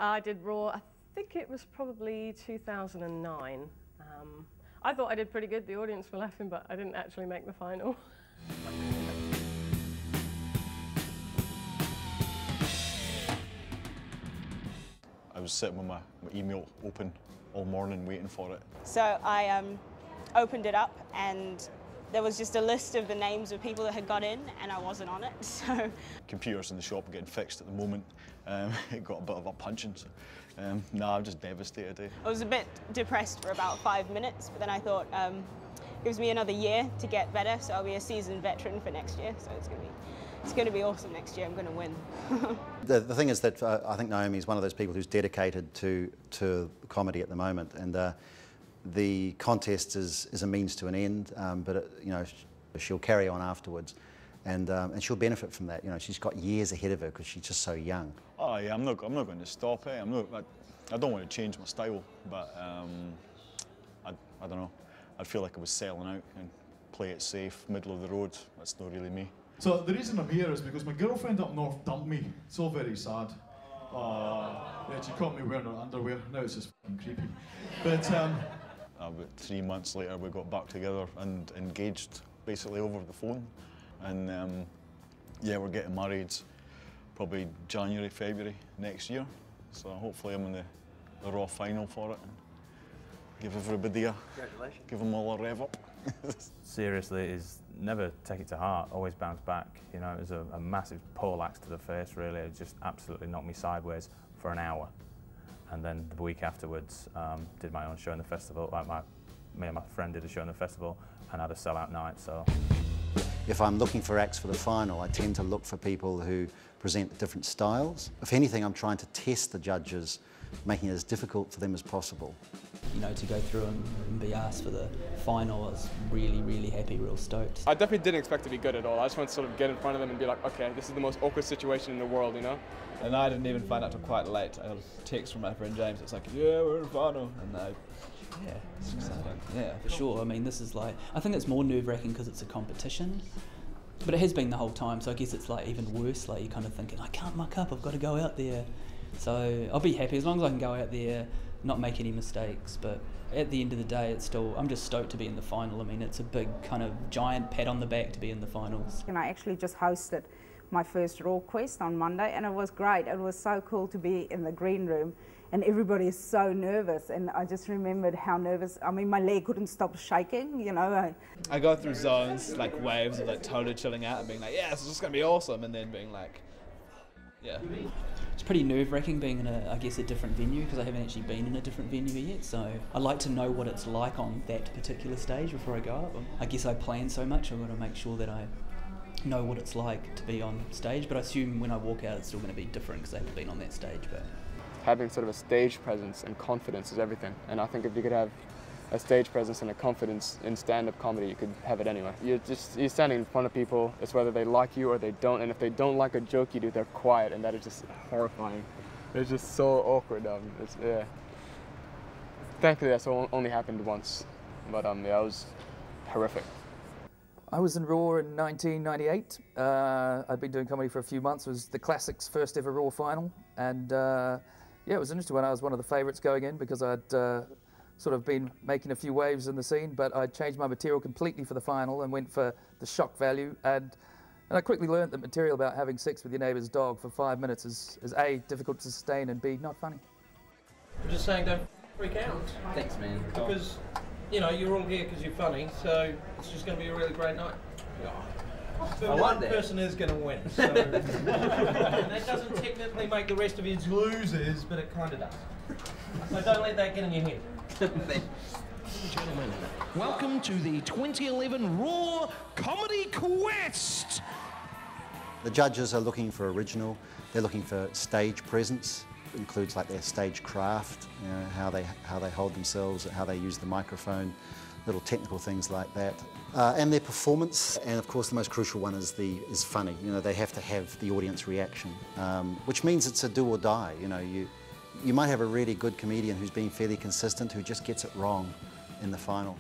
I did Raw, I think it was probably 2009. I thought I did pretty good, the audience were laughing, but I didn't actually make the final. I was sitting with my email open all morning waiting for it. So I opened it up and there was just a list of the names of people that had got in and I wasn't on it, so... Computers in the shop are getting fixed at the moment. It got a bit of a punching, so nah, I'm just devastated. I was a bit depressed for about 5 minutes, but then I thought it gives me another year to get better, so I'll be a seasoned veteran for next year, so it's going to be awesome next year. I'm going to win. The thing is that I think Naomi is one of those people who's dedicated to comedy at the moment, and the contest is a means to an end, but you know, she'll carry on afterwards, and she'll benefit from that. You know, she's got years ahead of her because she's just so young. Oh yeah, I'm not going to stop it. I don't want to change my style, but I don't know. I feel like I was selling out and play it safe, middle of the road. That's not really me. So the reason I'm here is because my girlfriend up north dumped me. It's all very sad. Yeah, she caught me wearing her underwear. Now it's just fucking creepy. But about 3 months later, we got back together and engaged, basically over the phone. And yeah, we're getting married probably January, February next year. So hopefully I'm in the Raw final for it. And give everybody give them all a rev up. Seriously, is never take it to heart, always bounce back. You know, it was a massive pole axe to the face, really. It just absolutely knocked me sideways for an hour. And then the week afterwards, did my own show in the festival. Me and my friend did a show in the festival and had a sellout night, so. If I'm looking for acts for the final, I tend to look for people who present different styles. If anything, I'm trying to test the judges, making it as difficult for them as possible. You know, to go through and be asked for the final, I was really, really happy, real stoked. I definitely didn't expect to be good at all. I just wanted to sort of get in front of them and be like, okay, this is the most awkward situation in the world, you know? And I didn't even find out till quite late. I got a text from my friend James. It's like, yeah, we're in the final. And yeah, it's exciting. Yeah, for sure. I mean, this is like, I think it's more nerve-wracking because it's a competition. But it has been the whole time, so I guess it's like even worse. Like you're kind of thinking, I can't muck up. I've got to go out there. So I'll be happy as long as I can go out there, not make any mistakes. But at the end of the day, it's still, I'm just stoked to be in the final. I mean, it's a big kind of giant pat on the back to be in the finals. And I actually just hosted my first Raw Quest on Monday, and it was great. It was so cool to be in the green room, and everybody is so nervous, and I just remembered how nervous, I mean, my leg couldn't stop shaking, you know. I go through zones, like waves of like totally chilling out and being like, yeah, this is just going to be awesome, and then being like, yeah. It's pretty nerve-wracking being in a, I guess, a different venue, because I haven't actually been in a different venue yet, so I like to know what it's like on that particular stage before I go up. I guess I plan so much, I've got to make sure that I know what it's like to be on stage, but I assume when I walk out it's still going to be different because I haven't been on that stage. But having sort of a stage presence and confidence is everything, and I think if you could have a stage presence and a confidence in stand-up comedy, you could have it anywhere. You're standing in front of people, it's whether they like you or they don't, and if they don't like a joke you do, they're quiet, and that is just horrifying. It's just so awkward. Yeah. Thankfully that's only happened once, but yeah, it was horrific. I was in Raw in 1998. I'd been doing comedy for a few months. It was the Classics' first ever Raw final, and yeah, it was interesting when I was one of the favourites going in because I'd sort of been making a few waves in the scene, but I changed my material completely for the final and went for the shock value, and I quickly learned that material about having sex with your neighbour's dog for 5 minutes is A, difficult to sustain, and B, not funny. I'm just saying, don't freak out. Thanks, man. Because, you know, you're all here because you're funny, so it's just going to be a really great night. But one person is going to win, so and that doesn't technically make the rest of you losers, but it kind of does. So don't let that get in your head. Gentlemen, welcome to the 2011 Raw Comedy Quest. The judges are looking for original. They're looking for stage presence. It includes like their stage craft, you know, how they hold themselves, how they use the microphone, little technical things like that, and their performance. And of course, the most crucial one is funny. You know, they have to have the audience reaction, which means it's a do or die. You know, you might have a really good comedian who's been fairly consistent who just gets it wrong in the final.